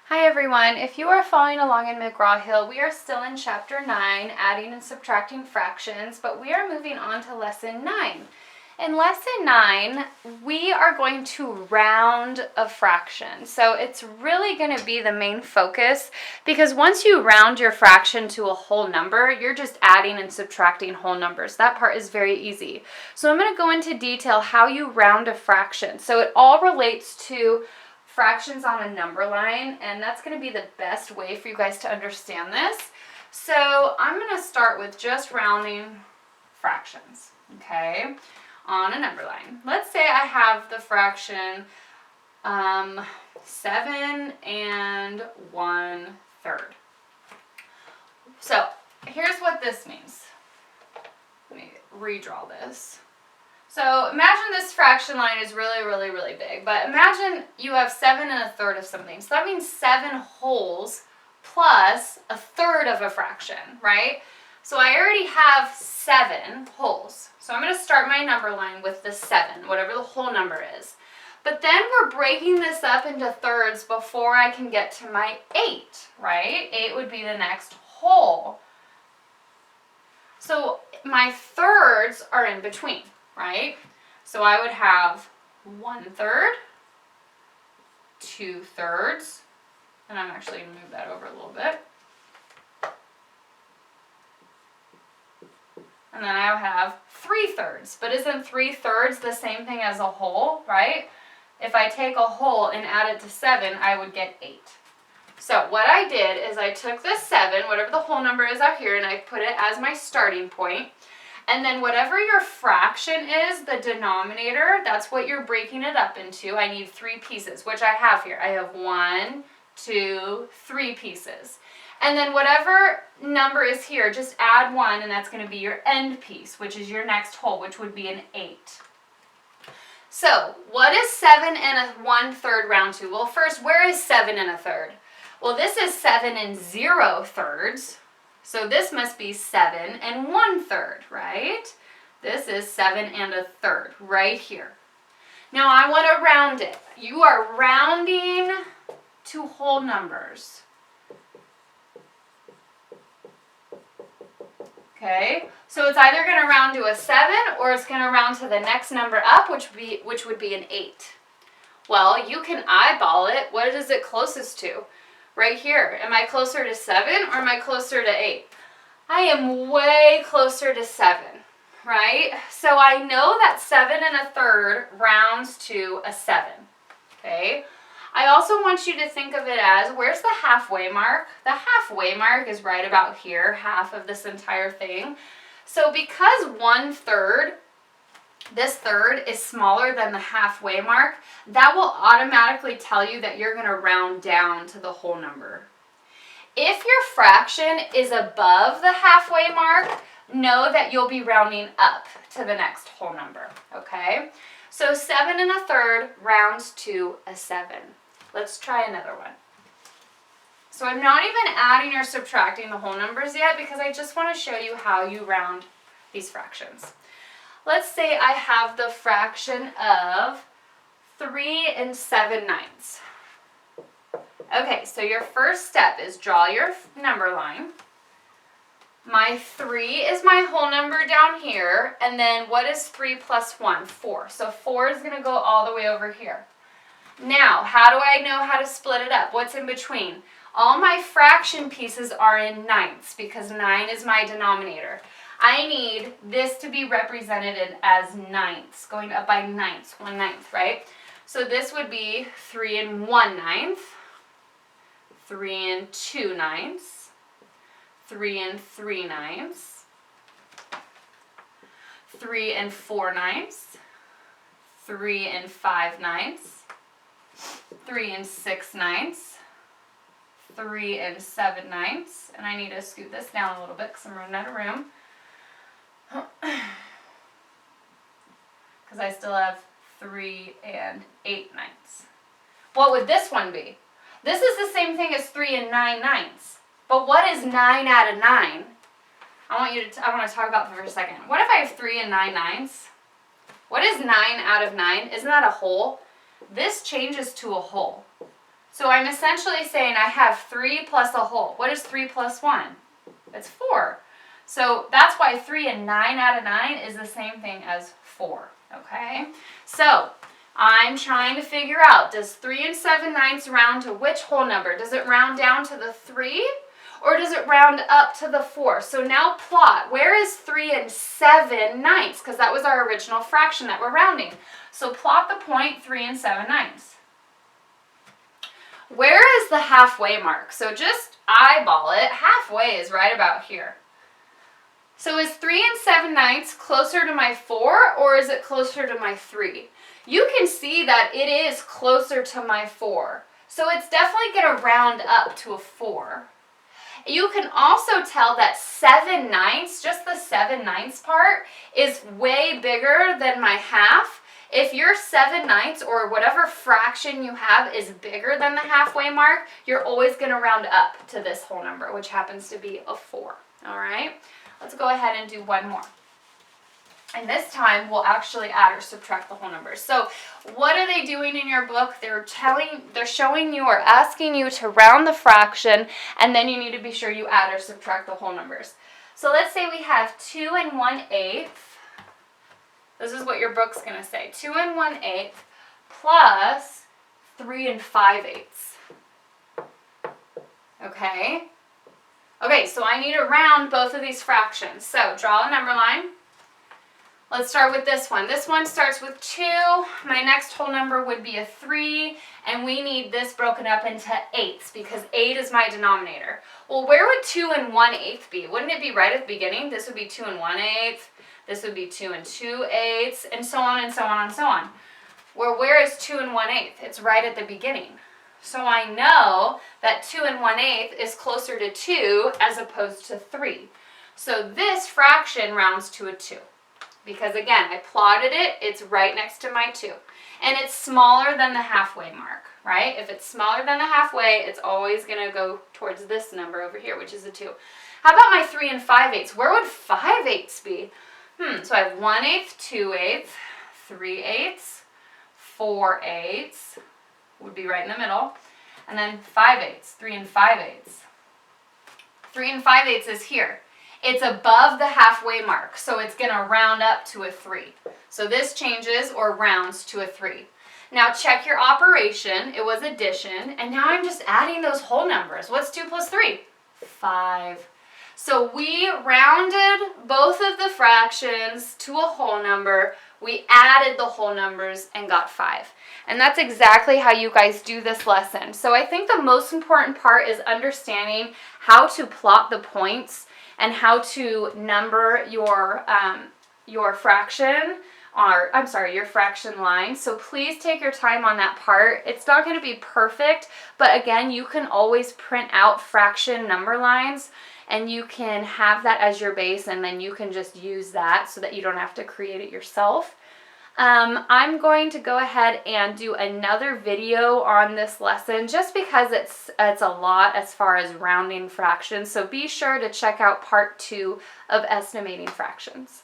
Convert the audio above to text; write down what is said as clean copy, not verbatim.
Hi everyone, if you are following along in McGraw-Hill, we are still in Chapter 9, adding and subtracting fractions, but we are moving on to Lesson 9. In Lesson 9, we are going to round a fraction. So it's really going to be the main focus because once you round your fraction to a whole number, you're just adding and subtracting whole numbers. That part is very easy. So I'm going to go into detail how you round a fraction. So it all relates to fractions on a number line, and that's going to be the best way for you guys to understand this. So I'm going to start with just rounding fractions, okay, on a number line. Let's say I have the fraction 7 and 1/3. So here's what this means. Let me redraw this. So imagine this fraction line is really big, but imagine you have 7 1/3 of something. So that means 7 wholes plus 1/3 of a fraction, right? So I already have 7 wholes. So I'm going to start my number line with the 7, whatever the whole number is. But then we're breaking this up into thirds before I can get to my 8, right? 8 would be the next whole. So my thirds are in between, right? So I would have 1/3, 2/3, and I'm actually going to move that over a little bit. And then I would have 3/3. But isn't 3/3 the same thing as a whole, right? If I take a whole and add it to 7, I would get 8. So what I did is I took this 7, whatever the whole number is out here, and I put it as my starting point. And then whatever your fraction is, the denominator, that's what you're breaking it up into. I need 3 pieces, which I have here. I have 1, 2, 3 pieces. And then whatever number is here, just add 1, and that's going to be your end piece, which is your next whole, which would be an 8. So what is 7 and 1/3 round to? Well, first, where is 7 and 1/3? Well, this is 7 and 0/3. So this must be 7 and 1/3, right? This is 7 and 1/3 right here. Now I want to round it. You are rounding to whole numbers. Okay, so it's either going to round to a 7 or it's going to round to the next number up, which would be an 8. Well, you can eyeball it. What is it closest to? Right here. Am I closer to 7 or am I closer to 8? I am way closer to 7, right? So I know that 7 and 1/3 rounds to a 7, okay? I also want you to think of it as, where's the halfway mark? The halfway mark is right about here, half of this entire thing. So because 1/3, this third is smaller than the halfway mark, that will automatically tell you that you're going to round down to the whole number. If your fraction is above the halfway mark, know that you'll be rounding up to the next whole number, okay? So 7 and 1/3 rounds to a 7. Let's try another one. So I'm not even adding or subtracting the whole numbers yet because I just want to show you how you round these fractions. Let's say I have the fraction of 3 and 7/9. Okay, so your first step is draw your number line. My 3 is my whole number down here, and then what is 3 plus 1? 4. So 4 is going to go all the way over here. Now, how do I know how to split it up? What's in between? All my fraction pieces are in ninths because 9 is my denominator. I need this to be represented as ninths, going up by ninths, 1/9, right? So this would be 3 and 1/9, 3 and 2/9, 3 and 3/9, 3 and 4/9, 3 and 5/9, 3 and 6/9, 3 and 7/9, and I need to scoot this down a little bit because I'm running out of room. Because I still have 3 and 8/9. What would this one be? This is the same thing as 3 and 9/9. But what is 9 out of 9? I want to talk about that for a second. What if I have 3 and 9/9? What is 9 out of 9? Isn't that a whole? This changes to a whole. So I'm essentially saying I have 3 plus a whole. What is 3 plus 1? It's 4. So that's why 3 and 9 out of 9 is the same thing as 4, okay? So I'm trying to figure out, does 3 and 7/9 round to which whole number? Does it round down to the 3 or does it round up to the 4? So now plot, where is 3 and 7/9? Because that was our original fraction that we're rounding. So plot the point 3 and 7/9. Where is the halfway mark? So just eyeball it. Halfway is right about here. So is 3 and 7/9 closer to my 4 or is it closer to my 3? You can see that it is closer to my 4. So it's definitely going to round up to a 4. You can also tell that 7/9, just the 7/9 part, is way bigger than my half. If your 7/9 or whatever fraction you have is bigger than the halfway mark, you're always going to round up to this whole number, which happens to be a 4. All right, let's go ahead and do one more. And this time we'll actually add or subtract the whole numbers. So what are they doing in your book? They're showing you or asking you to round the fraction, and then you need to be sure you add or subtract the whole numbers. So let's say we have 2 and 1/8. This is what your book's going to say. 2 and 1/8 plus 3 and 5/8. Okay? Okay, so I need to round both of these fractions. So draw a number line. Let's start with this one. This one starts with 2. My next whole number would be a 3, and we need this broken up into 8s because 8 is my denominator. Well, where would 2 and 1/8 be? Wouldn't it be right at the beginning? This would be 2 and 1/8. This would be 2 and 2/8, and so on and so on and so on. Where is 2 and 1/8? It's right at the beginning. So I know that 2 and 1/8 is closer to 2 as opposed to 3. So this fraction rounds to a 2. Because again, I plotted it, it's right next to my 2. And it's smaller than the halfway mark, right? If it's smaller than the halfway, it's always going to go towards this number over here, which is a 2. How about my 3 and 5/8? Where would 5/8 be? So I have 1/8, 2/8, 3/8, 4/8 would be right in the middle. And then 5/8, 3 and 5/8. 3 and 5/8 is here. It's above the halfway mark, so it's going to round up to a 3. So this changes or rounds to a 3. Now check your operation. It was addition, and now I'm just adding those whole numbers. What's 2 plus 3? 5. So we rounded both of the fractions to a whole number. We added the whole numbers and got 5. And that's exactly how you guys do this lesson. So I think the most important part is understanding how to plot the points and how to number your fraction, or I'm sorry, your fraction line. So please take your time on that part. It's not going to be perfect, but again, you can always print out fraction number lines and you can have that as your base, and then you can just use that so that you don't have to create it yourself. I'm going to go ahead and do another video on this lesson just because it's a lot as far as rounding fractions. So be sure to check out part 2 of estimating fractions.